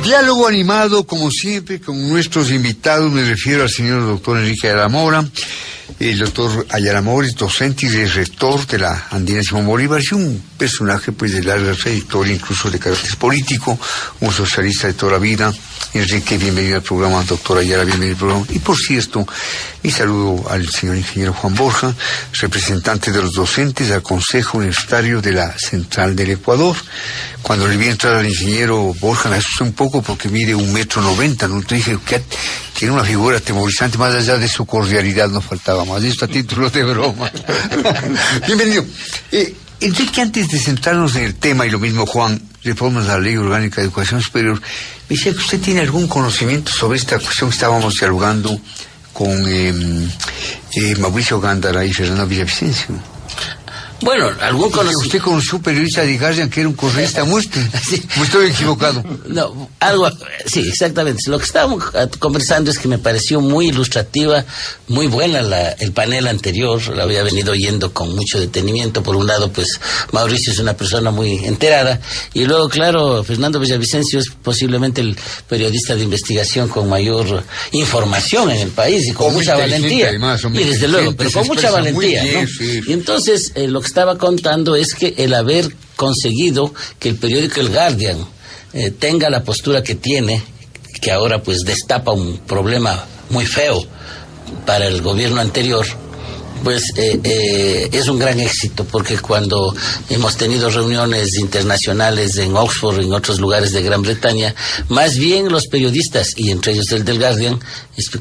Diálogo animado, como siempre, con nuestros invitados. Me refiero al señor doctor Enrique Ayala Mora. El doctor Ayala Mora es docente y rector de la Andina Simón Bolívar, y un personaje pues de larga trayectoria, incluso de carácter político, un socialista de toda la vida. Enrique, bienvenido al programa. Doctor Ayala, bienvenido al programa. Y por cierto, mi saludo al señor ingeniero Juan Borja, representante de los docentes del Consejo Universitario de la Central del Ecuador. Cuando le vi entrar al ingeniero Borja me asusté un poco porque mide 1,90 m, ¿no? Entonces dije que tiene una figura atemorizante, más allá de su cordialidad no faltaba más. Esto a título de broma. Bienvenido. Enrique, antes de centrarnos en el tema, y lo mismo Juan, reformas a la Ley Orgánica de Educación Superior, me decía que usted tiene algún conocimiento sobre esta cuestión que estábamos dialogando con Mauricio Gándara y Fernando Villavicencio. Bueno, algún conocimiento. Usted conoció un periodista de Guardian que era un correísta a muerte. Sí. ¿O estoy equivocado? No, algo, sí, exactamente. Lo que estábamos conversando es que me pareció muy ilustrativa, muy buena el panel anterior. La había venido oyendo con mucho detenimiento. Por un lado, pues, Mauricio es una persona muy enterada. Y luego, claro, Fernando Villavicencio es posiblemente el periodista de investigación con mayor información en el país y con mucha valentía. Además, y desde luego, pero con mucha valentía, bien, ¿no? Sí. Y entonces, lo que estaba contando es que el haber conseguido que el periódico El Guardian tenga la postura que tiene, que ahora pues destapa un problema muy feo para el gobierno anterior, pues es un gran éxito, porque cuando hemos tenido reuniones internacionales en Oxford y en otros lugares de Gran Bretaña, más bien los periodistas, y entre ellos el del Guardian,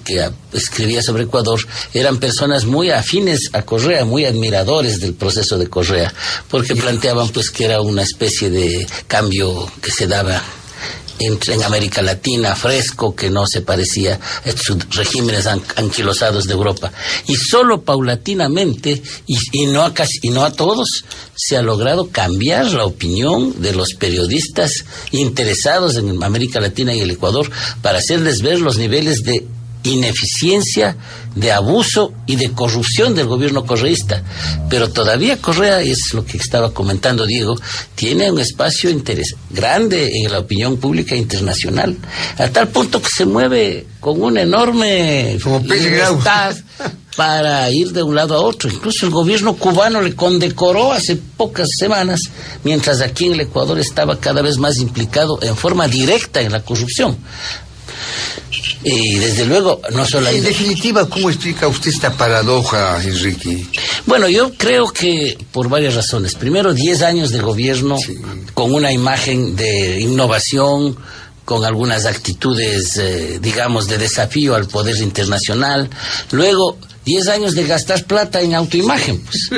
que escribía sobre Ecuador, eran personas muy afines a Correa, muy admiradores del proceso de Correa, porque planteaban pues que era una especie de cambio que se daba en América Latina, fresco, que no se parecía a estos regímenes anquilosados de Europa. Y solo paulatinamente, y no a todos, se ha logrado cambiar la opinión de los periodistas interesados en América Latina y el Ecuador, para hacerles ver los niveles de ineficiencia, de abuso y de corrupción del gobierno correísta. Pero todavía Correa, es lo que estaba comentando Diego, tiene un espacio grande en la opinión pública internacional, a tal punto que se mueve con una enorme libertad para ir de un lado a otro. Incluso el gobierno cubano le condecoró hace pocas semanas, mientras aquí en el Ecuador estaba cada vez más implicado en forma directa en la corrupción. Y desde luego, no solamente... En definitiva, ¿cómo explica usted esta paradoja, Enrique? Bueno, yo creo que por varias razones. Primero, 10 años de gobierno, sí, con una imagen de innovación, con algunas actitudes, digamos, de desafío al poder internacional. Luego, 10 años de gastar plata en autoimagen, pues.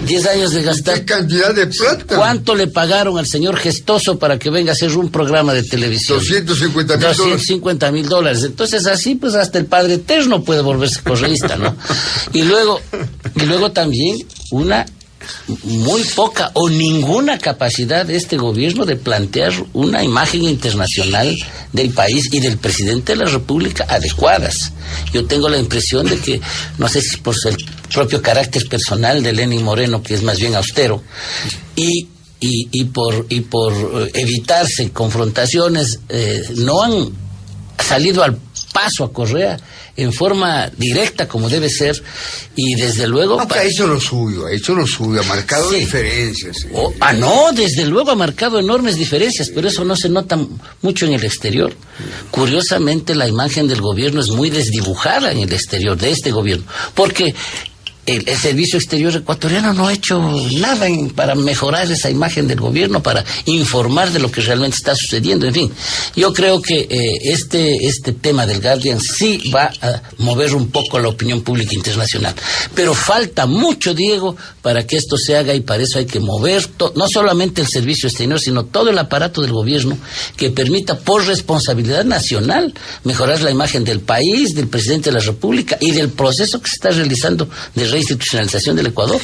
10 años de gastar... ¿Qué cantidad de plata? ¿Cuánto le pagaron al señor Gestoso para que venga a hacer un programa de televisión? $250,000. Entonces, así, pues, hasta el Padre Eterno puede volverse correísta, ¿no? Y luego también una muy poca o ninguna capacidad de este gobierno de plantear una imagen internacional del país y del presidente de la República adecuadas. Yo tengo la impresión de que, no sé si por el propio carácter personal de Lenín Moreno, que es más bien austero, y por evitarse confrontaciones, no han salido al paso a Correa en forma directa como debe ser, y desde luego... Ha hecho lo suyo, ha marcado diferencias. Sí. No, desde luego ha marcado enormes diferencias, pero eso no se nota mucho en el exterior. Curiosamente, la imagen del gobierno es muy desdibujada en el exterior, de este gobierno, porque el servicio exterior ecuatoriano no ha hecho nada para mejorar esa imagen del gobierno, para informar de lo que realmente está sucediendo. En fin, yo creo que este tema del Guardian sí va a mover un poco la opinión pública internacional. Pero falta mucho, Diego, para que esto se haga, y para eso hay que mover no solamente el servicio exterior, sino todo el aparato del gobierno, que permita, por responsabilidad nacional, mejorar la imagen del país, del presidente de la República y del proceso que se está realizando de reinstitucionalización del Ecuador.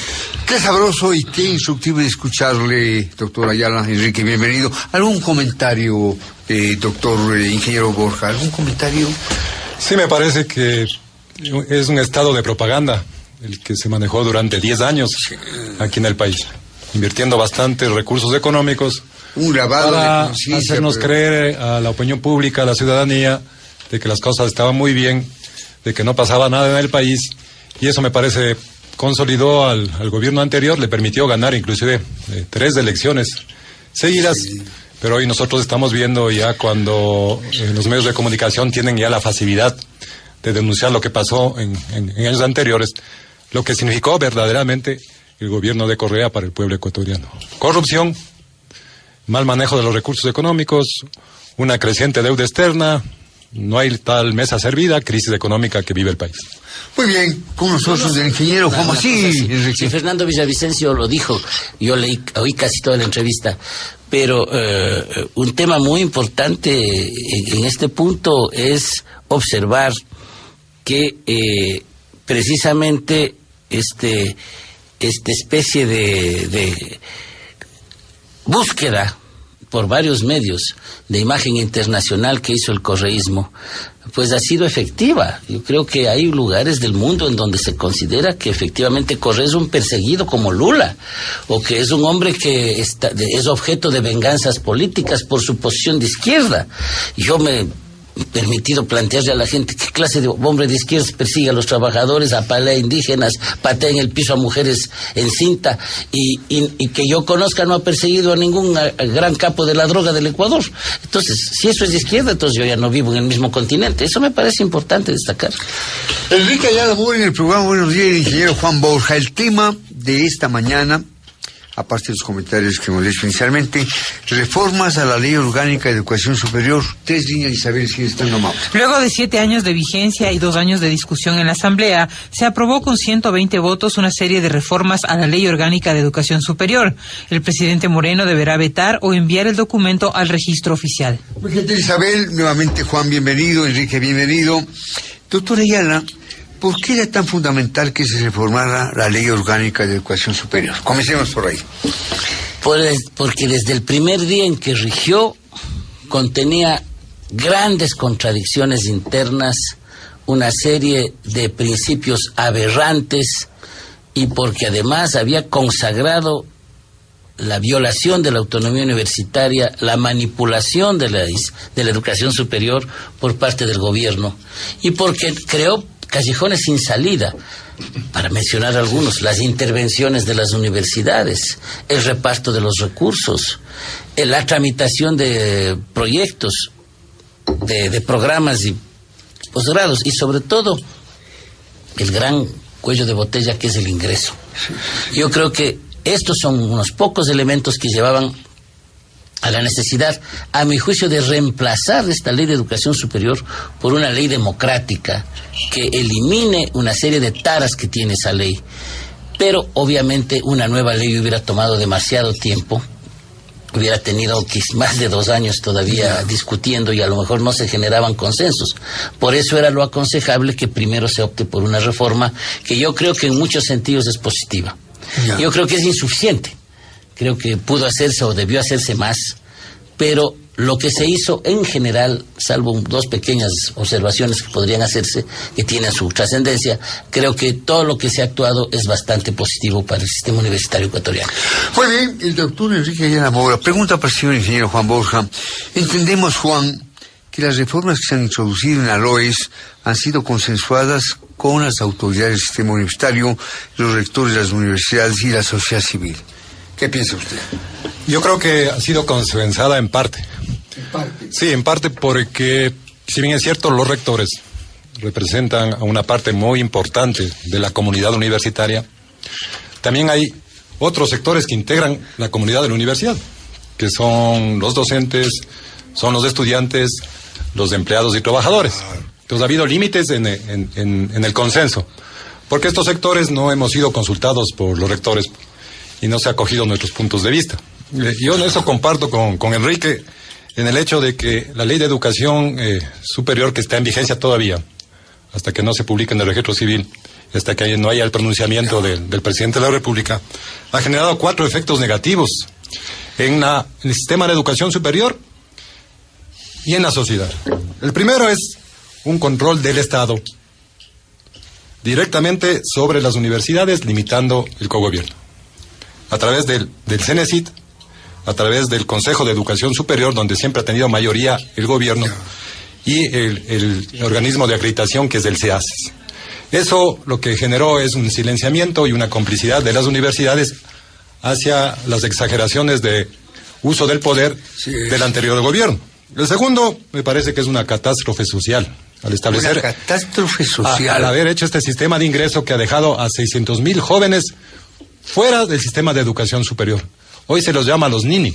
Qué sabroso y qué instructivo escucharle, doctor Ayala. Enrique, bienvenido. ¿Algún comentario, doctor ingeniero Borja? ¿Algún comentario? Sí, me parece que es un estado de propaganda el que se manejó durante 10 años aquí en el país, invirtiendo bastantes recursos económicos Un lavado de para conciencia, hacernos creer a la opinión pública, a la ciudadanía, de que las cosas estaban muy bien, de que no pasaba nada en el país, y eso me parece consolidó al gobierno anterior, le permitió ganar inclusive 3 elecciones seguidas, sí. Pero hoy nosotros estamos viendo ya cuando los medios de comunicación tienen ya la facilidad de denunciar lo que pasó en años anteriores, lo que significó verdaderamente el gobierno de Correa para el pueblo ecuatoriano. Corrupción, mal manejo de los recursos económicos, una creciente deuda externa, no hay tal mesa servida, crisis económica que vive el país. Muy bien, con nosotros el ingeniero Juan Macías. Sí, Fernando Villavicencio lo dijo, yo oí casi toda la entrevista, pero un tema muy importante en este punto es observar que precisamente esta especie de búsqueda por varios medios de imagen internacional que hizo el correísmo, pues ha sido efectiva. Yo creo que hay lugares del mundo en donde se considera que efectivamente Correa es un perseguido como Lula, o que es un hombre que es objeto de venganzas políticas por su posición de izquierda. Yo me permitido plantearle a la gente qué clase de hombre de izquierda persigue a los trabajadores, apalea a indígenas, patea en el piso a mujeres en cinta, y que yo conozca no ha perseguido a ningún gran capo de la droga del Ecuador. Entonces, si eso es de izquierda, entonces yo ya no vivo en el mismo continente. Eso me parece importante destacar. Enrique Ayala Mora en el programa Buenos Días, el ingeniero Juan Borja. El tema de esta mañana, aparte de los comentarios que hemos hecho inicialmente, reformas a la Ley Orgánica de Educación Superior. 3 líneas, Isabel, si están amables. Luego de 7 años de vigencia y 2 años de discusión en la Asamblea, se aprobó con 120 votos una serie de reformas a la Ley Orgánica de Educación Superior. El presidente Moreno deberá vetar o enviar el documento al registro oficial. Muy gentil, Isabel. Nuevamente, Juan, bienvenido. Enrique, bienvenido. Doctor Ayala, ¿por qué era tan fundamental que se reformara la Ley Orgánica de Educación Superior? Comencemos por ahí. Porque desde el primer día en que rigió, contenía grandes contradicciones internas, una serie de principios aberrantes, y porque además había consagrado la violación de la autonomía universitaria, la manipulación de la educación superior por parte del gobierno, y porque creó callejones sin salida, para mencionar algunos: las intervenciones de las universidades, el reparto de los recursos, la tramitación de proyectos, de programas y posgrados, y sobre todo el gran cuello de botella que es el ingreso. Yo creo que estos son unos pocos elementos que llevaban a la necesidad, a mi juicio, de reemplazar esta ley de educación superior por una ley democrática que elimine una serie de taras que tiene esa ley. Pero obviamente una nueva ley hubiera tomado demasiado tiempo, hubiera tenido más de 2 años todavía discutiendo, y a lo mejor no se generaban consensos. Por eso era lo aconsejable que primero se opte por una reforma que yo creo que en muchos sentidos es positiva. Yo creo que es insuficiente. Creo que pudo hacerse o debió hacerse más, pero lo que se hizo en general, salvo 2 pequeñas observaciones que podrían hacerse, que tienen su trascendencia, creo que todo lo que se ha actuado es bastante positivo para el sistema universitario ecuatoriano. Muy bien, el doctor Enrique Ayala Mora. Pregunta para el señor ingeniero Juan Borja. Entendemos, Juan, que las reformas que se han introducido en la LOES han sido consensuadas con las autoridades del sistema universitario, los rectores de las universidades y la sociedad civil. ¿Qué piensa usted? Yo creo que ha sido consensada en parte. ¿En parte? Sí, en parte porque, si bien es cierto, los rectores representan a una parte muy importante de la comunidad universitaria, también hay otros sectores que integran la comunidad de la universidad, que son los docentes, son los estudiantes, los empleados y trabajadores. Entonces ha habido límites en el consenso, porque estos sectores no hemos sido consultados por los rectores y no se ha acogido nuestros puntos de vista. Yo en eso comparto con Enrique, en el hecho de que la ley de educación superior, que está en vigencia todavía, hasta que no se publique en el registro civil, hasta que no haya el pronunciamiento del presidente de la República, ha generado 4 efectos negativos en el sistema de educación superior y en la sociedad. El primero es un control del Estado directamente sobre las universidades, limitando el cogobierno. A través del CENESID a través del Consejo de Educación Superior, donde siempre ha tenido mayoría el gobierno, y el organismo de acreditación, que es el CEACES. Eso lo que generó es un silenciamiento y una complicidad de las universidades hacia las exageraciones de uso del poder del anterior gobierno. El segundo, me parece que es una catástrofe social. Al establecer... Una catástrofe social. Al haber hecho este sistema de ingreso que ha dejado a 600,000 jóvenes fuera del sistema de educación superior. Hoy se los llama los nini.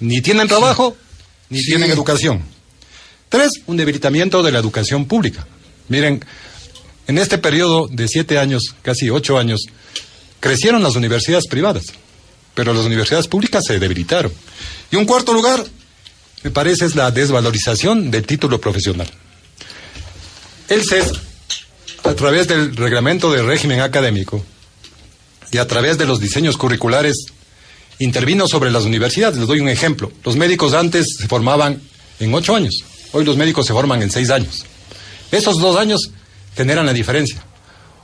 Ni tienen trabajo, ni tienen educación. 3, un debilitamiento de la educación pública. Miren, en este periodo de 7 años, casi 8 años, crecieron las universidades privadas, pero las universidades públicas se debilitaron. Y un cuarto lugar, me parece, es la desvalorización del título profesional. El CES, a través del reglamento del régimen académico y a través de los diseños curriculares, intervino sobre las universidades. Les doy un ejemplo. Los médicos antes se formaban en 8 años. Hoy los médicos se forman en 6 años. Esos 2 años generan la diferencia.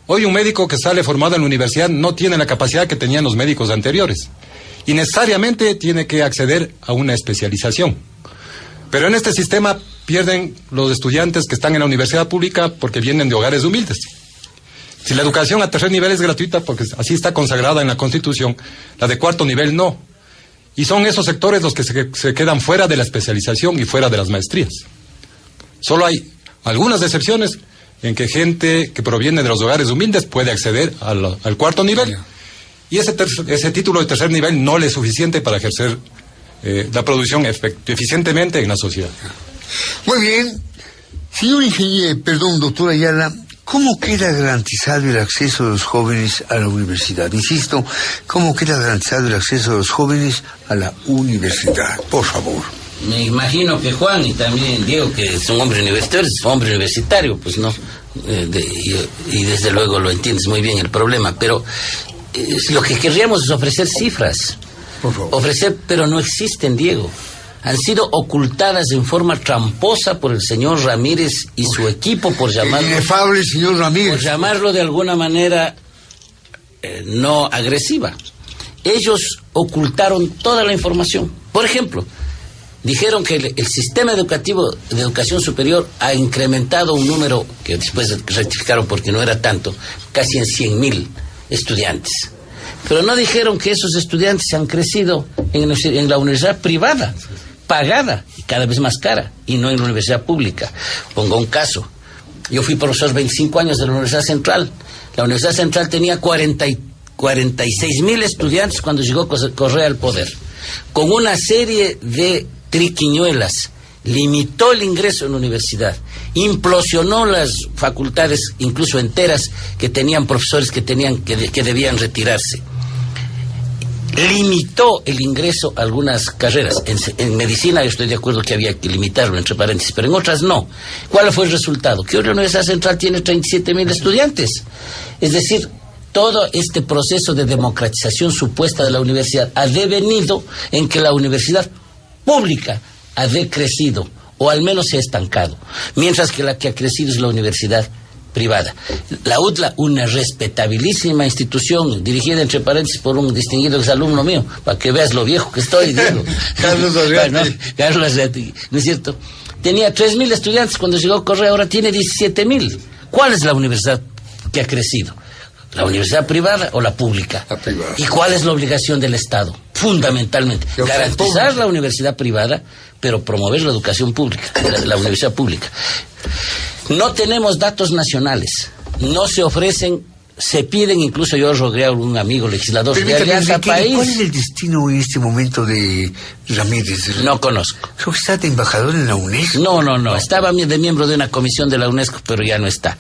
Hoy un médico que sale formado en la universidad no tiene la capacidad que tenían los médicos anteriores. Y necesariamente tiene que acceder a una especialización. Pero en este sistema pierden los estudiantes que están en la universidad pública porque vienen de hogares humildes. Si la educación a tercer nivel es gratuita, porque así está consagrada en la Constitución, la de cuarto nivel no. Y son esos sectores los que se quedan fuera de la especialización y fuera de las maestrías. Solo hay algunas excepciones en que gente que proviene de los hogares humildes puede acceder al cuarto nivel. Y ese título de tercer nivel no le es suficiente para ejercer la producción eficientemente en la sociedad. Muy bien. Señor ingeniero, doctor Ayala, ¿cómo queda garantizado el acceso de los jóvenes a la universidad? Insisto, ¿cómo queda garantizado el acceso de los jóvenes a la universidad? Por favor. Me imagino que Juan y también Diego, que es un hombre universitario, pues no, y desde luego lo entiendes muy bien el problema, pero lo que querríamos es ofrecer cifras. Por favor. Ofrecer, pero no existen, Diego. Han sido ocultadas en forma tramposa por el señor Ramírez y su equipo, por llamarlo... El inefable señor Ramírez. Por llamarlo de alguna manera no agresiva. Ellos ocultaron toda la información. Por ejemplo, dijeron que el sistema educativo de educación superior ha incrementado un número, que después rectificaron porque no era tanto, casi en 100,000 estudiantes. Pero no dijeron que esos estudiantes han crecido en la universidad privada, pagada y cada vez más cara, y no en la universidad pública. Pongo un caso. Yo fui profesor 25 años de la Universidad Central. La Universidad Central tenía 46,000 estudiantes cuando llegó Correa al poder. Con una serie de triquiñuelas, limitó el ingreso en la universidad, implosionó las facultades, incluso enteras, que tenían profesores que debían retirarse. Limitó el ingreso a algunas carreras. En medicina yo estoy de acuerdo que había que limitarlo, entre paréntesis, pero en otras no. ¿Cuál fue el resultado? Que hoy la Universidad Central tiene 37,000 estudiantes. Es decir, todo este proceso de democratización supuesta de la universidad ha devenido en que la universidad pública ha decrecido, o al menos se ha estancado, mientras que la que ha crecido es la universidad privada. La UDLA, una respetabilísima institución, dirigida entre paréntesis por un distinguido exalumno mío, para que veas lo viejo que estoy, digo. Carlos Arriati. Bueno, Carlos Arriati, ¿no es cierto? Tenía 3,000 estudiantes cuando llegó Correa, ahora tiene 17,000. ¿Cuál es la universidad que ha crecido? ¿La universidad privada o la pública? La privada. ¿Y cuál es la obligación del Estado? Fundamentalmente, garantizar la universidad privada, pero promover la educación pública, la universidad pública. No tenemos datos nacionales, no se ofrecen, se piden, incluso yo rogué a un amigo legislador de Alianza País. ¿Cuál es el destino en este momento de Ramírez? No conozco. Creo que está de embajador en la UNESCO. No, estaba de miembro de una comisión de la UNESCO, pero ya no está.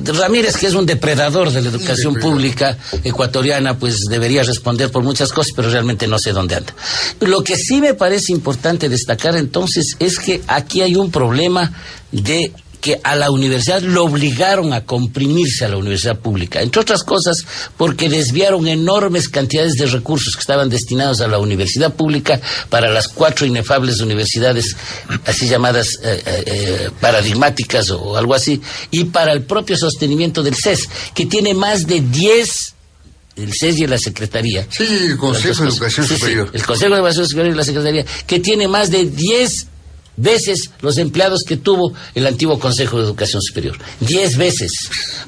Ramírez, que es un depredador de la educación pública ecuatoriana, pues debería responder por muchas cosas, pero realmente no sé dónde anda. Lo que sí me parece importante destacar entonces es que aquí hay un problema de que a la universidad lo obligaron a comprimirse a la universidad pública, entre otras cosas porque desviaron enormes cantidades de recursos que estaban destinados a la universidad pública para las 4 inefables universidades así llamadas paradigmáticas o algo así, y para el propio sostenimiento del CES, que tiene más de 10 el CES y la Secretaría. Sí, el Consejo de Educación Superior. Sí, el Consejo de Educación Superior y la Secretaría, que tiene más de 10 veces los empleados que tuvo el antiguo Consejo de Educación Superior. 10 veces.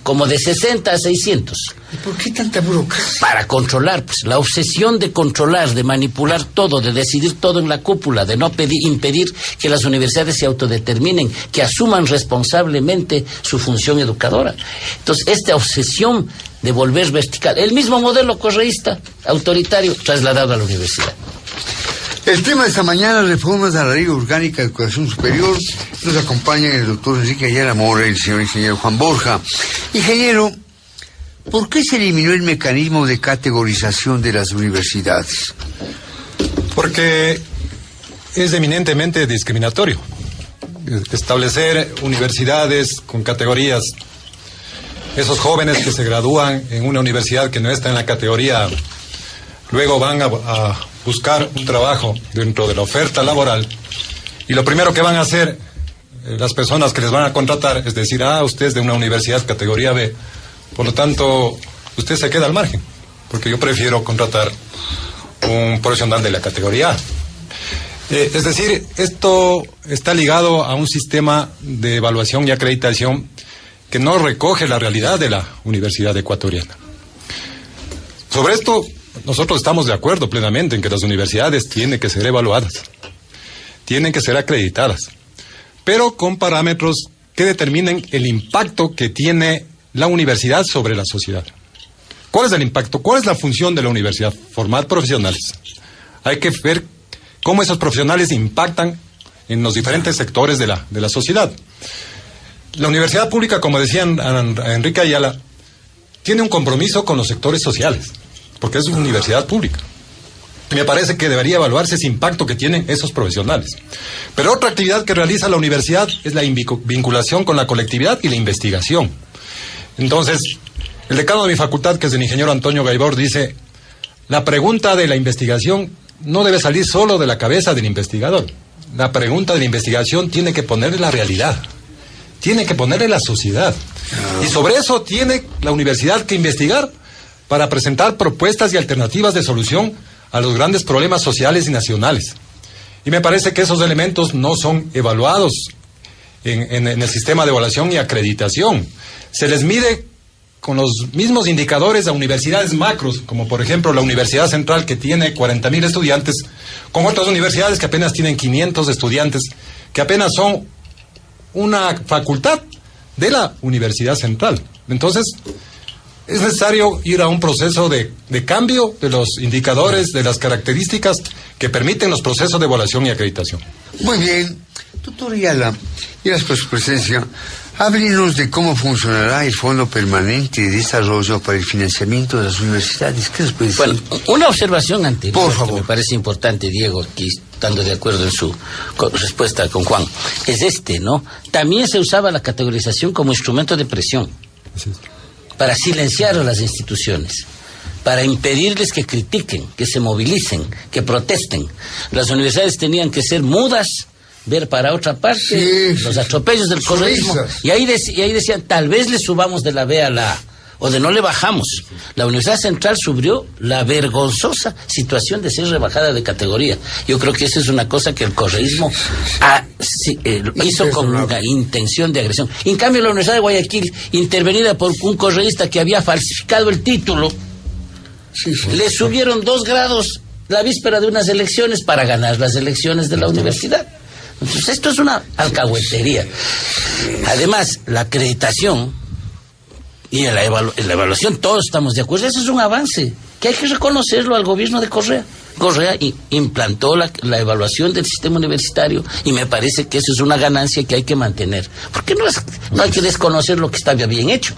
Como de 60 a 600. ¿Y por qué tanta burocracia? Para controlar, pues, la obsesión de controlar, de manipular todo, de decidir todo en la cúpula, de no impedir que las universidades se autodeterminen, que asuman responsablemente su función educadora. Entonces, esta obsesión de volver vertical, el mismo modelo correísta, autoritario, trasladado a la universidad. El tema de esta mañana, reformas a la Ley Orgánica de Educación Superior. Nos acompañan el doctor Enrique Ayala Mora y el señor ingeniero Juan Borja. Ingeniero, ¿por qué se eliminó el mecanismo de categorización de las universidades? Porque es eminentemente discriminatorio. Establecer universidades con categorías. Esos jóvenes que se gradúan en una universidad que no está en la categoría, luego van a buscar un trabajo dentro de la oferta laboral, y lo primero que van a hacer las personas que les van a contratar es decir, usted es de una universidad categoría B, por lo tanto usted se queda al margen, porque yo prefiero contratar un profesional de la categoría A. Es decir, esto está ligado a un sistema de evaluación y acreditación que no recoge la realidad de la universidad ecuatoriana. Sobre esto, nosotros estamos de acuerdo plenamente en que las universidades tienen que ser evaluadas, tienen que ser acreditadas, pero con parámetros que determinen el impacto que tiene la universidad sobre la sociedad. ¿Cuál es el impacto? ¿Cuál es la función de la universidad? Formar profesionales. Hay que ver cómo esos profesionales impactan en los diferentes sectores de la sociedad. La universidad pública, como decían Enrique Ayala, tiene un compromiso con los sectores sociales, porque es una universidad pública. Y me parece que debería evaluarse ese impacto que tienen esos profesionales. Pero otra actividad que realiza la universidad es la vinculación con la colectividad y la investigación. Entonces, el decano de mi facultad, que es el ingeniero Antonio Gaibor, dice, la pregunta de la investigación no debe salir solo de la cabeza del investigador. La pregunta de la investigación tiene que ponerle la realidad, tiene que ponerle la sociedad. Y sobre eso tiene la universidad que investigar para presentar propuestas y alternativas de solución a los grandes problemas sociales y nacionales. Y me parece que esos elementos no son evaluados en el sistema de evaluación y acreditación. Se les mide con los mismos indicadores a universidades macros, como por ejemplo la Universidad Central, que tiene 40.000 estudiantes, con otras universidades que apenas tienen 500 estudiantes, que apenas son una facultad de la Universidad Central. Entonces, es necesario ir a un proceso de cambio de los indicadores, de las características que permiten los procesos de evaluación y acreditación. Muy bien. Doctor Ayala, gracias por su presencia. Háblenos de cómo funcionará el Fondo Permanente de Desarrollo para el financiamiento de las universidades. ¿Qué nos puede decir? Bueno, una observación anterior, por favor, que me parece importante, Diego, aquí estando de acuerdo en su respuesta con Juan, es ¿no? También se usaba la categorización como instrumento de presión para silenciar a las instituciones, para impedirles que critiquen, que se movilicen, que protesten. Las universidades tenían que ser mudas, ver para otra parte, los atropellos del correísmo, y ahí decían, tal vez le subamos de la B a la A, o de no le bajamos. La Universidad Central sufrió la vergonzosa situación de ser rebajada de categoría. Yo creo que eso es una cosa que el correísmo hizo con una intención de agresión. En cambio, la Universidad de Guayaquil, intervenida por un correísta que había falsificado el título, le subieron 2 grados la víspera de unas elecciones para ganar las elecciones de la universidad. Entonces, esto es una alcahuetería. Además, la acreditación y en la evaluación, todos estamos de acuerdo. Eso es un avance que hay que reconocerlo al gobierno de Correa. Correa implantó la evaluación del sistema universitario y me parece que eso es una ganancia que hay que mantener. Porque no hay que desconocer lo que está bien hecho.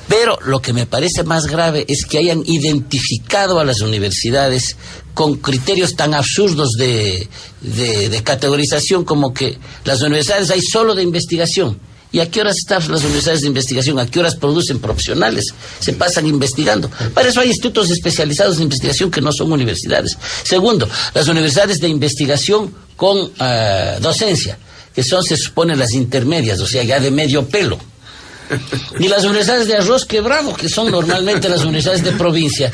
Pero lo que me parece más grave es que hayan identificado a las universidades con criterios tan absurdos de categorización, como que las universidades hay solo de investigación. ¿Y a qué horas están las universidades de investigación? ¿A qué horas producen profesionales? Se pasan investigando. Para eso hay institutos especializados en investigación que no son universidades. Segundo, las universidades de investigación con docencia, que son, se supone, las intermedias, o sea, ya de medio pelo. Ni las universidades de arroz quebrado, que son normalmente las universidades de provincia.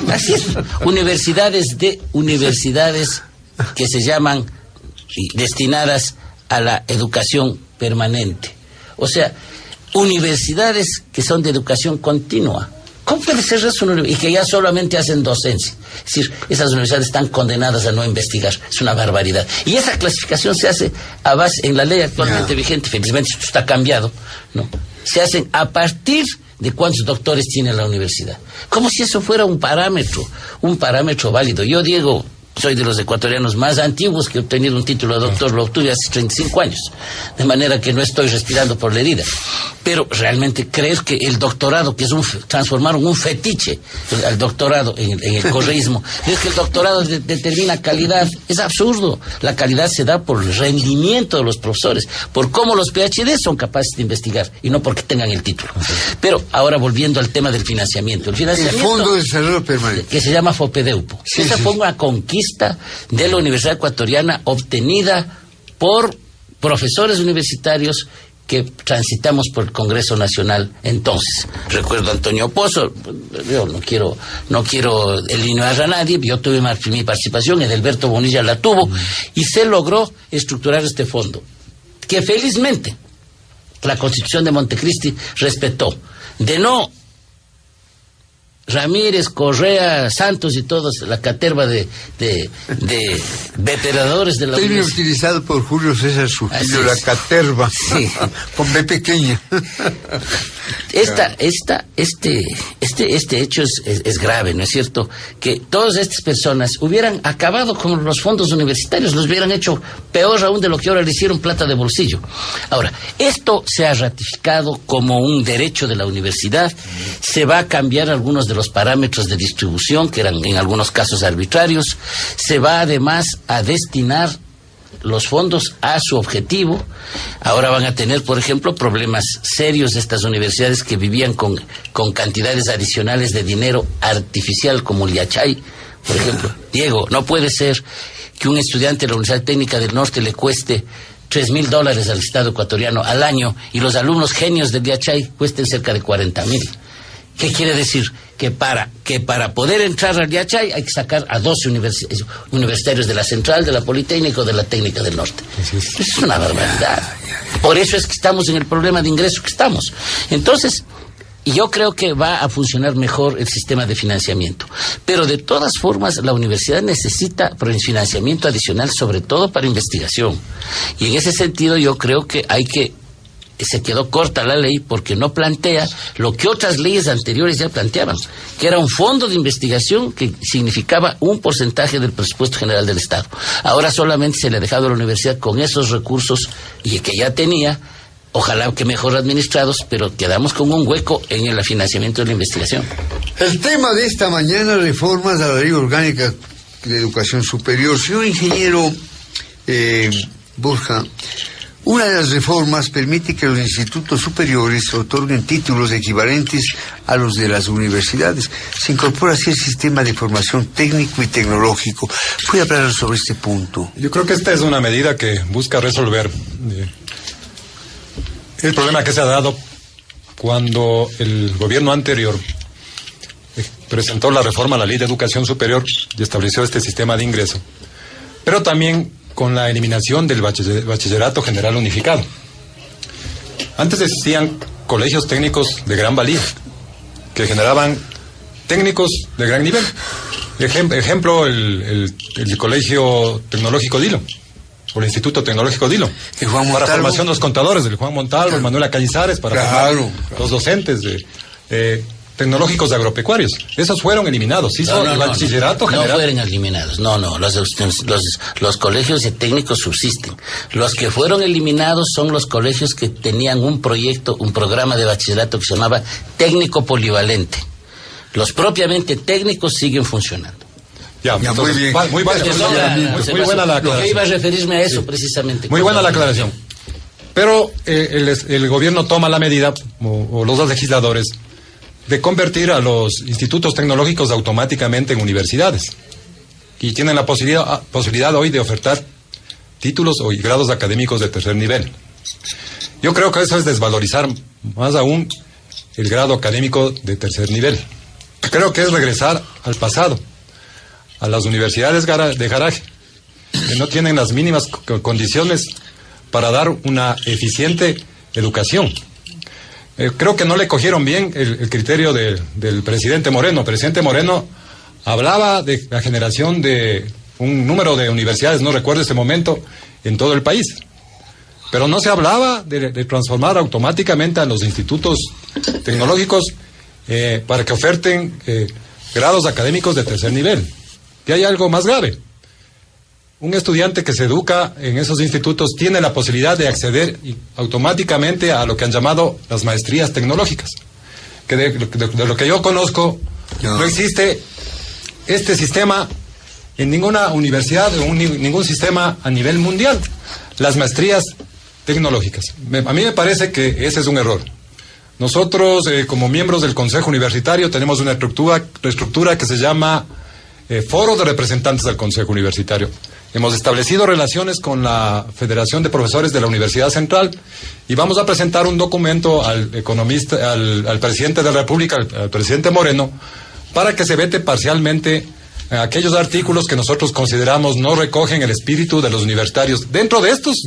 Así es. Universidades que se llaman destinadas a la educación permanente. O sea, universidades que son de educación continua. ¿Cómo puede ser eso? Y que ya solamente hacen docencia. Es decir, esas universidades están condenadas a no investigar. Es una barbaridad. Y esa clasificación se hace a base, en la ley actualmente vigente, felizmente esto está cambiado, ¿no? Se hacen a partir de cuántos doctores tiene la universidad. Como si eso fuera un parámetro válido. Yo, Diego, soy de los ecuatorianos más antiguos que he obtenido un título de doctor, lo obtuve hace 35 años, de manera que no estoy respirando por la herida. Pero realmente creer que el doctorado, que es transformaron un fetiche al doctorado en el correísmo, es que el doctorado determina calidad, es absurdo. La calidad se da por el rendimiento de los profesores, por cómo los PhD son capaces de investigar y no porque tengan el título. Pero ahora volviendo al tema del financiamiento. El Fondo de Desarrollo Permanente, que se llama FOPEDEUPO. Esa fue una conquista de la Universidad Ecuatoriana obtenida por profesores universitarios que transitamos por el Congreso Nacional entonces. Recuerdo a Antonio Pozo, yo no quiero eliminar a nadie, yo tuve mi participación, Edelberto Bonilla la tuvo, y se logró estructurar este fondo, que felizmente la Constitución de Montecristi respetó. De no Ramírez, Correa, Santos y todos, la caterva de veteradores de la universidad. Utilizado por Julio César Trujillo, la caterva, sí. Con B pequeña. Este hecho es grave, ¿no es cierto? Que todas estas personas hubieran acabado con los fondos universitarios, los hubieran hecho peor aún de lo que ahora le hicieron plata de bolsillo. Ahora, esto se ha ratificado como un derecho de la universidad, se va a cambiar algunos de los parámetros de distribución, que eran en algunos casos arbitrarios, se va además a destinar los fondos a su objetivo. Ahora van a tener, por ejemplo, problemas serios estas universidades que vivían con cantidades adicionales de dinero artificial, como el Yachay, por ejemplo. Diego, no puede ser que un estudiante de la Universidad Técnica del Norte le cueste $3,000 al Estado ecuatoriano al año y los alumnos genios del Yachay cuesten cerca de 40,000. ¿Qué quiere decir? Que para poder entrar al Yachay hay que sacar a 12 universitarios de la Central, de la Politécnica o de la Técnica del Norte. Eso es una barbaridad. Por eso es que estamos en el problema de ingreso que estamos. Entonces, yo creo que va a funcionar mejor el sistema de financiamiento. Pero de todas formas, la universidad necesita financiamiento adicional, sobre todo para investigación. Y en ese sentido yo creo que se quedó corta la ley porque no plantea lo que otras leyes anteriores ya planteaban, que era un fondo de investigación que significaba un porcentaje del presupuesto general del Estado. Ahora solamente se le ha dejado a la universidad con esos recursos y que ya tenía, ojalá que mejor administrados, pero quedamos con un hueco en el financiamiento de la investigación. El tema de esta mañana, reformas a la Ley Orgánica de Educación Superior. Señor ingeniero Borja, una de las reformas permite que los institutos superiores otorguen títulos equivalentes a los de las universidades. Se incorpora así el sistema de formación técnico y tecnológico. ¿Puede hablar sobre este punto? Yo creo que esta es una medida que busca resolver el problema que se ha dado cuando el gobierno anterior presentó la reforma a la Ley de Educación Superior y estableció este sistema de ingreso, pero también con la eliminación del bachillerato general unificado. Antes existían colegios técnicos de gran valía, que generaban técnicos de gran nivel. Ejemplo, el Colegio Tecnológico Dilo, o el Instituto Tecnológico Dilo, para formación de los contadores, del Juan Montalvo, el Manuel Cañizares, para formar los docentes tecnológicos agropecuarios. Esos fueron eliminados. El bachillerato general. No fueron eliminados. Los colegios de técnicos subsisten. Los que fueron eliminados son los colegios que tenían un programa de bachillerato que se llamaba técnico polivalente. Los propiamente técnicos siguen funcionando. Entonces, muy bien. Muy buena la aclaración. Yo iba a referirme a eso precisamente. Muy buena la aclaración. Pero el gobierno toma la medida, o los dos legisladores, de convertir a los institutos tecnológicos automáticamente en universidades. Y tienen la posibilidad hoy de ofertar títulos y grados académicos de tercer nivel. Yo creo que eso es desvalorizar más aún el grado académico de tercer nivel. Creo que es regresar al pasado, a las universidades de garaje, que no tienen las mínimas condiciones para dar una eficiente educación. Creo que no le cogieron bien el criterio del presidente Moreno. El presidente Moreno hablaba de la generación de un número de universidades, no recuerdo este momento, en todo el país. Pero no se hablaba de transformar automáticamente a los institutos tecnológicos para que oferten grados académicos de tercer nivel. Y hay algo más grave. Un estudiante que se educa en esos institutos tiene la posibilidad de acceder automáticamente a lo que han llamado las maestrías tecnológicas. Que de lo que yo conozco, no existe este sistema en ninguna universidad o ningún sistema a nivel mundial. Las maestrías tecnológicas. A mí me parece que ese es un error. Nosotros, como miembros del Consejo Universitario, tenemos una estructura que se llama Foro de Representantes del Consejo Universitario. Hemos establecido relaciones con la Federación de Profesores de la Universidad Central y vamos a presentar un documento al economista, al presidente de la República, al presidente Moreno, para que se vete parcialmente aquellos artículos que nosotros consideramos no recogen el espíritu de los universitarios. Dentro de estos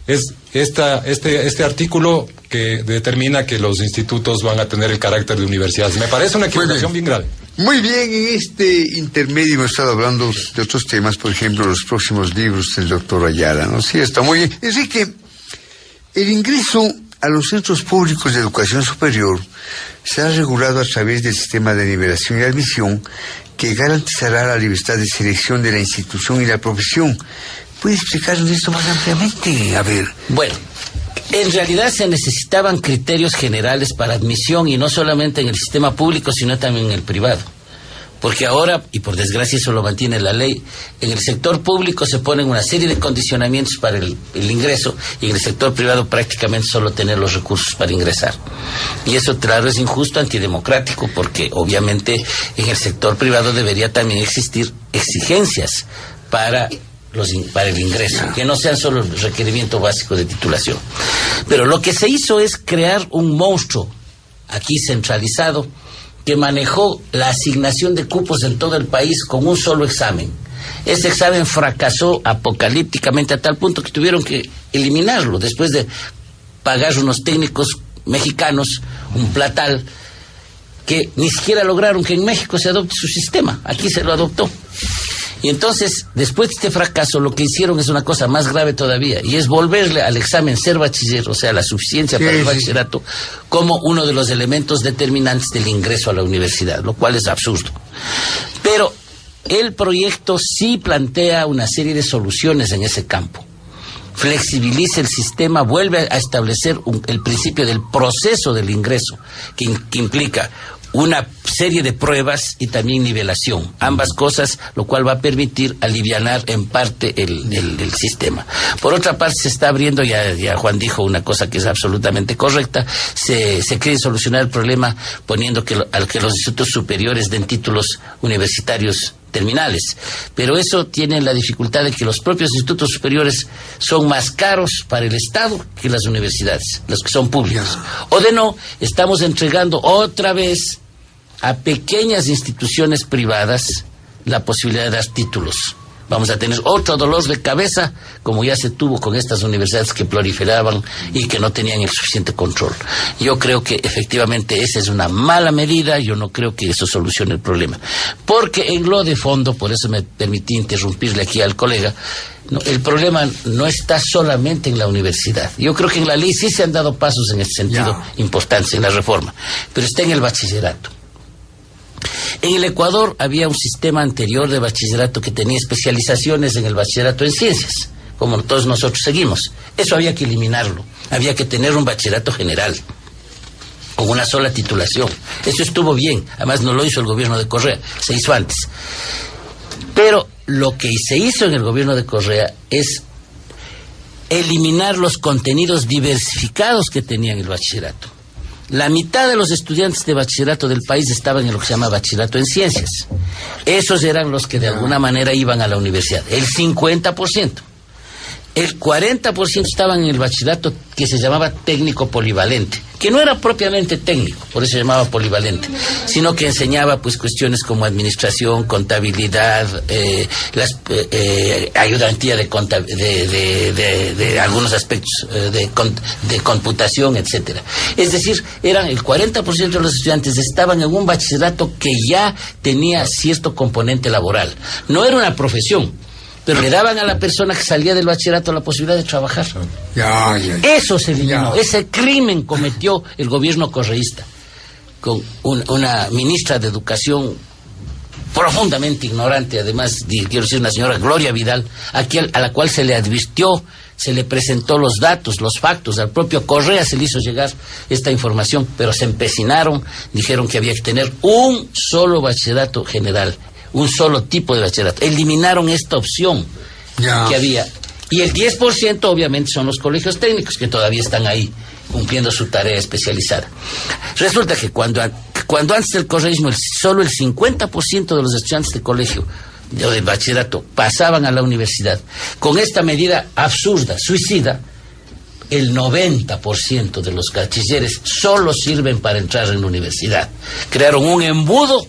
es este artículo que determina que los institutos van a tener el carácter de universidades. Me parece una equivocación bien grave. Muy bien, en este intermedio hemos estado hablando de otros temas, por ejemplo, los próximos libros del doctor Ayala, ¿no? Sí, está muy bien. Enrique, el ingreso a los centros públicos de educación superior se ha regulado a través del sistema de nivelación y admisión que garantizará la libertad de selección de la institución y la profesión. ¿Puede explicarnos esto más ampliamente? A ver. Bueno, en realidad se necesitaban criterios generales para admisión y no solamente en el sistema público, sino también en el privado. Porque ahora, y por desgracia eso lo mantiene la ley, en el sector público se ponen una serie de condicionamientos para el ingreso y en el sector privado prácticamente solo tener los recursos para ingresar. Y eso, claro, es injusto, antidemocrático, porque obviamente en el sector privado debería también existir exigencias para el ingreso, que no sean solo el requerimiento básico de titulación. Pero lo que se hizo es crear un monstruo aquí centralizado que manejó la asignación de cupos en todo el país con un solo examen. Ese examen fracasó apocalípticamente a tal punto que tuvieron que eliminarlo después de pagar unos técnicos mexicanos un platal que ni siquiera lograron que en México se adopte su sistema. Aquí se lo adoptó. Y entonces, después de este fracaso, lo que hicieron es una cosa más grave todavía, y es volverle al examen ser bachiller, o sea, la suficiencia para el bachillerato, como uno de los elementos determinantes del ingreso a la universidad, lo cual es absurdo. Pero el proyecto sí plantea una serie de soluciones en ese campo. Flexibiliza el sistema, vuelve a establecer el principio del proceso del ingreso, que implica una serie de pruebas y también nivelación, ambas cosas, lo cual va a permitir alivianar en parte el sistema. Por otra parte, se está abriendo, ya Juan dijo una cosa que es absolutamente correcta, se quiere solucionar el problema poniendo que los institutos superiores den títulos universitarios terminales, pero eso tiene la dificultad de que los propios institutos superiores son más caros para el Estado que las universidades, los que son públicos. O de no, estamos entregando otra vez a pequeñas instituciones privadas la posibilidad de dar títulos. Vamos a tener otro dolor de cabeza, como ya se tuvo con estas universidades que proliferaban y que no tenían el suficiente control. Yo creo que efectivamente esa es una mala medida, yo no creo que eso solucione el problema. Porque en lo de fondo, por eso me permití interrumpirle aquí al colega, el problema no está solamente en la universidad. Yo creo que en la ley sí se han dado pasos en ese sentido importantes, en la reforma, pero está en el bachillerato. En el Ecuador había un sistema anterior de bachillerato que tenía especializaciones en el bachillerato en ciencias, como todos nosotros seguimos. Eso había que eliminarlo. Había que tener un bachillerato general, con una sola titulación. Eso estuvo bien. Además, no lo hizo el gobierno de Correa, se hizo antes. Pero lo que se hizo en el gobierno de Correa es eliminar los contenidos diversificados que tenía el bachillerato. La mitad de los estudiantes de bachillerato del país estaban en lo que se llama bachillerato en ciencias. Esos eran los que de alguna manera iban a la universidad, el 50%. el 40% estaban en el bachillerato que se llamaba técnico polivalente, que no era propiamente técnico, por eso se llamaba polivalente, sino que enseñaba pues cuestiones como administración, contabilidad, ayudantía de algunos aspectos de computación, etcétera. Es decir, eran el 40% de los estudiantes estaban en un bachillerato que ya tenía cierto componente laboral. No era una profesión, pero le daban a la persona que salía del bachillerato la posibilidad de trabajar. Eso se eliminó. Ese crimen cometió el gobierno correísta con una ministra de Educación profundamente ignorante, además, quiero decir, una señora Gloria Vidal, a la cual se le advirtió, se le presentó los datos, los factos, al propio Correa se le hizo llegar esta información, pero se empecinaron, dijeron que había que tener un solo bachillerato general, un solo tipo de bachillerato. Eliminaron esta opción que había. Y el 10% obviamente son los colegios técnicos que todavía están ahí cumpliendo su tarea especializada. Resulta que cuando antes del correísmo solo el 50% de los estudiantes de colegio o de bachillerato pasaban a la universidad, con esta medida absurda, suicida, el 90% de los bachilleres solo sirven para entrar en la universidad. Crearon un embudo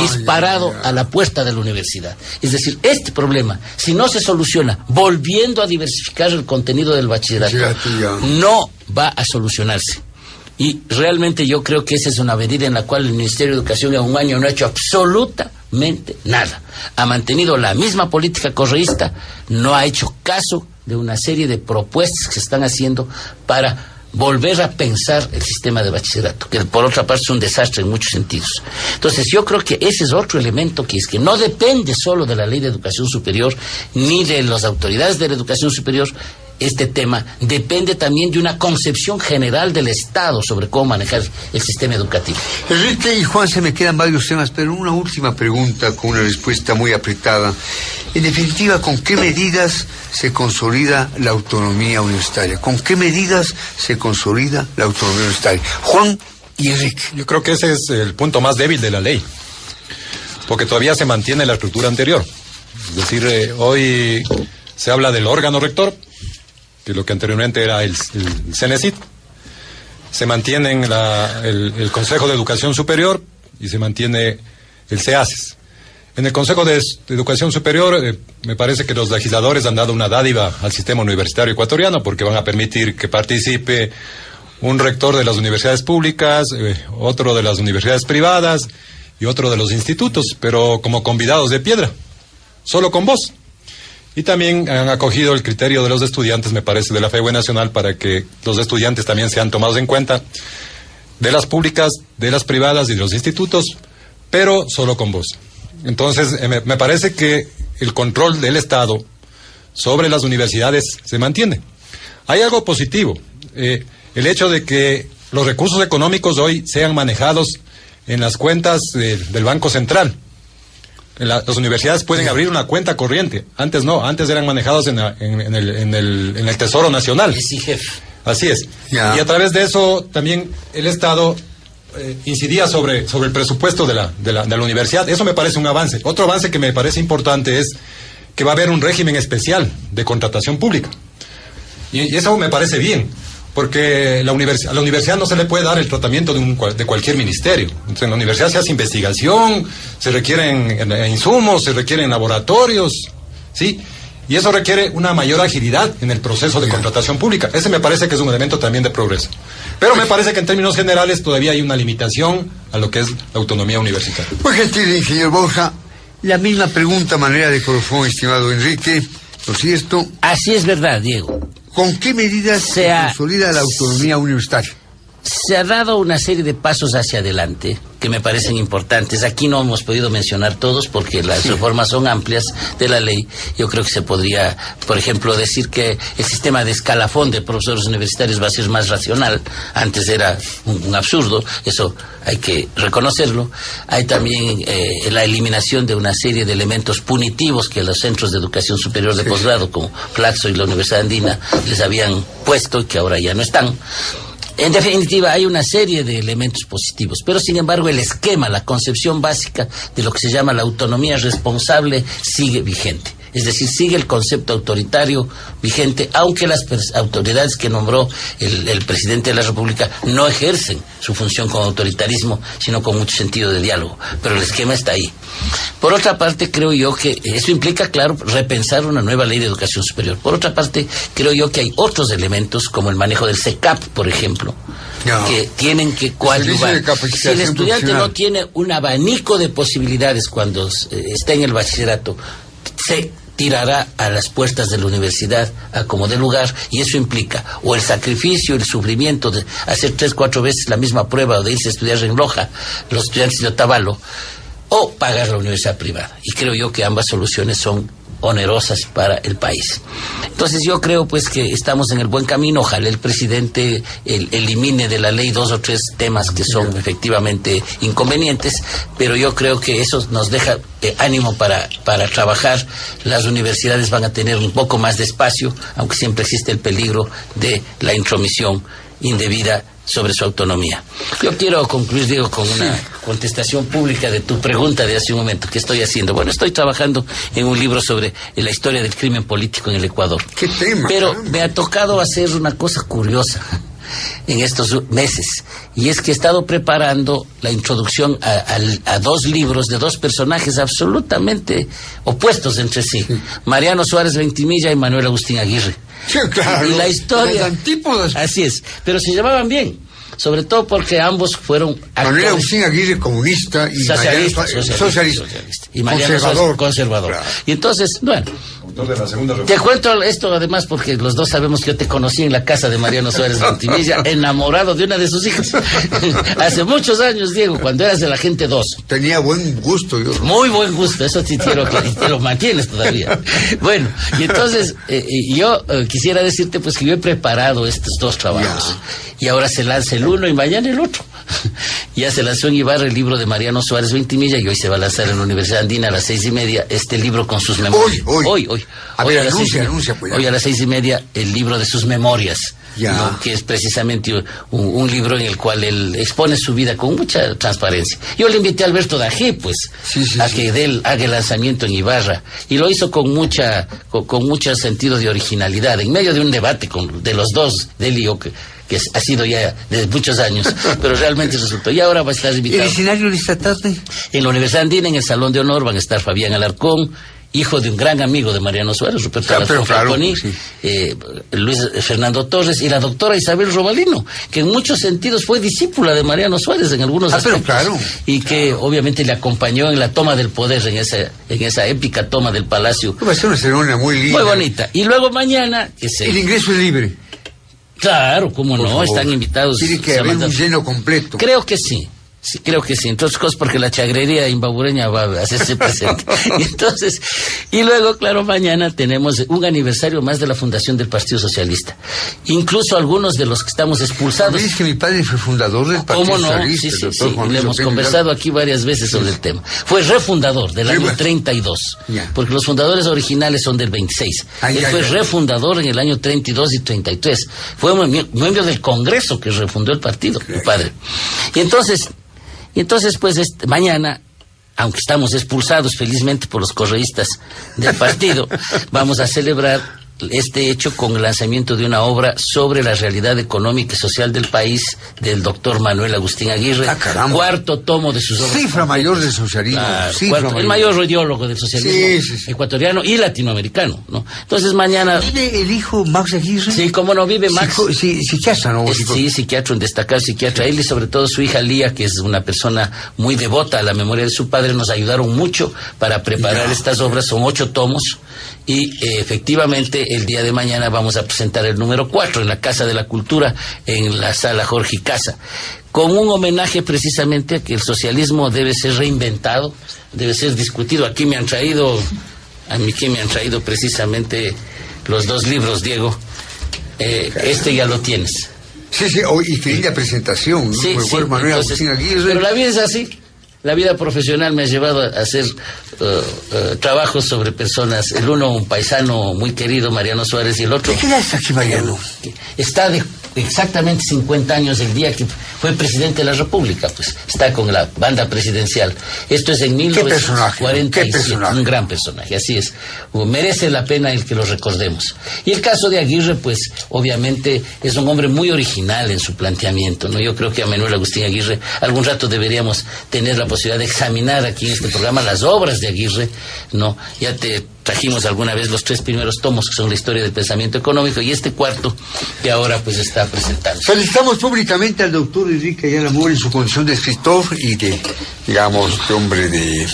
disparado a la puerta de la universidad. Es decir, este problema, si no se soluciona volviendo a diversificar el contenido del bachillerato, no va a solucionarse. Y realmente yo creo que esa es una medida en la cual el Ministerio de Educación en un año no ha hecho absolutamente nada. Ha mantenido la misma política correísta, no ha hecho caso de una serie de propuestas que se están haciendo para volver a pensar el sistema de bachillerato, que por otra parte es un desastre en muchos sentidos. Entonces yo creo que ese es otro elemento que es que no depende solo de la Ley de Educación Superior ni de las autoridades de la educación superior. Este tema depende también de una concepción general del Estado sobre cómo manejar el sistema educativo. Enrique y Juan, se me quedan varios temas, pero una última pregunta con una respuesta muy apretada. En definitiva, ¿con qué medidas se consolida la autonomía universitaria? ¿Con qué medidas se consolida la autonomía universitaria? Juan y Enrique. Yo creo que ese es el punto más débil de la ley, porque todavía se mantiene la estructura anterior. Es decir, hoy se habla del órgano rector, que lo que anteriormente era el CENESID. Se mantiene el Consejo de Educación Superior y se mantiene el CEACES. En el Consejo de Educación Superior me parece que los legisladores han dado una dádiva al sistema universitario ecuatoriano, porque van a permitir que participe un rector de las universidades públicas, otro de las universidades privadas y otro de los institutos, pero como convidados de piedra, solo con voz. Y también han acogido el criterio de los estudiantes, me parece, de la FEUE Nacional, para que los estudiantes también sean tomados en cuenta, de las públicas, de las privadas y de los institutos, pero solo con voz. Entonces, me parece que el control del Estado sobre las universidades se mantiene. Hay algo positivo, el hecho de que los recursos económicos hoy sean manejados en las cuentas del Banco Central. Las universidades pueden abrir una cuenta corriente. Antes no, antes eran manejados en el Tesoro Nacional. Así es. Y a través de eso también el Estado incidía sobre el presupuesto de la universidad. Eso me parece un avance. Otro avance que me parece importante es que va a haber un régimen especial de contratación pública. Y eso me parece bien, porque a la universidad no se le puede dar el tratamiento de cualquier ministerio. Entonces, en la universidad se hace investigación, se requieren insumos, se requieren laboratorios, ¿sí? Y eso requiere una mayor agilidad en el proceso de contratación pública. Ese me parece que es un elemento también de progreso. Pero me parece que en términos generales todavía hay una limitación a lo que es la autonomía universitaria. Muy gentil, ingeniero Borja. La misma pregunta a manera de colofón, estimado Enrique, ¿no es cierto? Así es verdad, Diego. ¿Con qué medidas se consolida la autonomía universitaria? Se ha dado una serie de pasos hacia adelante que me parecen importantes. Aquí no hemos podido mencionar todos porque las reformas son amplias de la ley. Yo creo que se podría, por ejemplo, decir que el sistema de escalafón de profesores universitarios va a ser más racional. Antes era un absurdo, eso hay que reconocerlo. Hay también la eliminación de una serie de elementos punitivos que los centros de educación superior de posgrado, como Flaxo y la Universidad Andina, les habían puesto y que ahora ya no están. En definitiva, hay una serie de elementos positivos, pero sin embargo el esquema, la concepción básica de lo que se llama la autonomía responsable sigue vigente. Es decir, sigue el concepto autoritario vigente, aunque las autoridades que nombró el presidente de la República no ejercen su función con autoritarismo, sino con mucho sentido de diálogo. Pero el esquema está ahí. Por otra parte, creo yo que eso implica, claro, repensar una nueva ley de educación superior. Por otra parte, creo yo que hay otros elementos, como el manejo del CECAP, por ejemplo, que tienen que coadyuvar. Si el estudiante no tiene un abanico de posibilidades cuando está en el bachillerato, se tirará a las puertas de la universidad a como de lugar, y eso implica o el sacrificio, el sufrimiento de hacer 3, 4 veces la misma prueba o de irse a estudiar en Loja, los estudiantes de Otavalo, o pagar la universidad privada. Y creo yo que ambas soluciones son onerosas para el país. Entonces yo creo pues que estamos en el buen camino. Ojalá el presidente elimine de la ley 2 o 3 temas que son efectivamente inconvenientes, pero yo creo que eso nos deja ánimo para trabajar. Las universidades van a tener un poco más de espacio, aunque siempre existe el peligro de la intromisión indebida sobre su autonomía. Yo quiero concluir, Diego, con una contestación pública de tu pregunta de hace un momento. ¿Qué estoy haciendo? Bueno, estoy trabajando en un libro sobre la historia del crimen político en el Ecuador. ¿Qué tema? Pero me ha tocado hacer una cosa curiosa en estos meses, y es que he estado preparando la introducción a 2 libros de 2 personajes absolutamente opuestos entre sí, Mariano Suárez Ventimilla y Manuel Agustín Aguirre. Sí, claro. Y la historia, las antípodas. así es, pero se llevaban bien, sobre todo porque ambos fueron actores. Manuel Agustín Aguirre, comunista, y socialista. Y Mariano Suárez, conservador. Claro. Y entonces, bueno, De la segunda te cuento esto además porque los dos sabemos que yo te conocí en la casa de Mariano Suárez Ventimilla, enamorado de una de sus hijas. Hace muchos años, Diego, cuando eras de la gente 2. Tenía buen gusto yo. Muy buen gusto, eso sí quiero que te lo mantienes todavía. Bueno, y entonces yo quisiera decirte pues que yo he preparado estos 2 trabajos. Y ahora se lanza el uno y mañana el otro. Ya se lanzó en Ibarra el libro de Mariano Suárez Ventimilla y hoy se va a lanzar en la Universidad Andina a las 6:30 este libro con sus memorias. Hoy. A ver, anuncia, pues. Hoy a las 6:30 el libro de sus memorias. ¿No? Que es precisamente un libro en el cual él expone su vida con mucha transparencia. Yo le invité a Alberto Dajé, pues, que él haga el lanzamiento en Ibarra, y lo hizo con mucho sentido de originalidad, en medio de un debate de los dos, de él y yo, que ha sido ya de muchos años, pero realmente resultó. Y ahora va a estar invitado. ¿El escenario de esta tarde? En la Universidad Andina, en el Salón de Honor, van a estar Fabián Alarcón, hijo de un gran amigo de Mariano Suárez, Ruperto Alarcón, Luis Fernando Torres, y la doctora Isabel Robalino, que en muchos sentidos fue discípula de Mariano Suárez en algunos aspectos, y que obviamente le acompañó en la toma del poder, en esa épica toma del Palacio. Va a ser una ceremonia muy linda. Muy bonita. Y luego mañana... El ingreso es libre. Claro, cómo no, están invitados. Tiene que haber un lleno completo. Creo que sí. Sí, creo que sí. Entre otras cosas porque la chagrería imbabureña va a hacerse presente. Y luego, claro, mañana tenemos un aniversario más de la fundación del Partido Socialista. Incluso algunos de los que estamos expulsados. ¿Sabes que mi padre fue fundador del Partido Socialista? Sí, le hemos conversado aquí varias veces sobre el tema. Fue refundador del año 32, porque los fundadores originales son del 26. Él fue refundador en el año 32 y 33. Fue miembro del Congreso que refundó el partido, mi padre. Y entonces, pues, mañana, aunque estamos expulsados felizmente por los correístas del partido, vamos a celebrar este hecho con el lanzamiento de una obra sobre la realidad económica y social del país del doctor Manuel Agustín Aguirre, cuarto tomo de sus obras. Cifra mayor del socialismo. El mayor ideólogo del socialismo ecuatoriano y latinoamericano, ¿no? Entonces mañana... ¿Vive el hijo Max Aguirre? Sí, cómo no, vive Max. Psiquiatra, ¿no? Sí, psiquiatra, un destacado psiquiatra. Él y sobre todo su hija Lía, que es una persona muy devota a la memoria de su padre, nos ayudaron mucho para preparar estas obras. Son 8 tomos. Y efectivamente el día de mañana vamos a presentar el número 4 en la Casa de la Cultura, en la Sala Jorge Casa, con un homenaje precisamente a que el socialismo debe ser reinventado, debe ser discutido. Aquí me han traído precisamente los 2 libros, Diego. Este ya lo tienes. Sí, y qué linda presentación, ¿no? Sí, Manuel Agustín Aguirre. Pero la vida es así. La vida profesional me ha llevado a hacer trabajos sobre personas. El uno, un paisano muy querido, Mariano Suárez, y el otro... ¿Qué edad está aquí, Mariano? Está de exactamente 50 años el día que fue presidente de la República, pues está con la banda presidencial. Esto es en 1947, un gran personaje, así es. Merece la pena el que lo recordemos. Y el caso de Aguirre, pues obviamente es un hombre muy original en su planteamiento, ¿no? Yo creo que a Manuel Agustín Aguirre algún rato deberíamos tener la posibilidad de examinar aquí en este programa las obras de Aguirre, ¿no? Ya te trajimos alguna vez los 3 primeros tomos, que son la historia del pensamiento económico, y este cuarto que ahora pues está presentando. Felicitamos públicamente al doctor Enrique Ayala Mora en su condición de escritor y de, digamos, de hombre de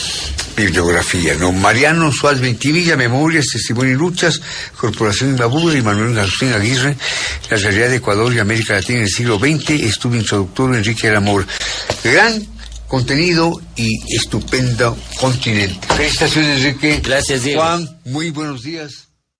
bibliografía, ¿no? Mariano Suárez Ventimilla, Memorias, Testimonio y Luchas, Corporación Imbabura, y Manuel Agustín Aguirre, La realidad de Ecuador y América Latina en el siglo XX, estuvo introductor Enrique Ayala Mora. Gran contenido y estupendo continente. Felicitaciones, Enrique. Gracias, Diego. Juan, muy buenos días.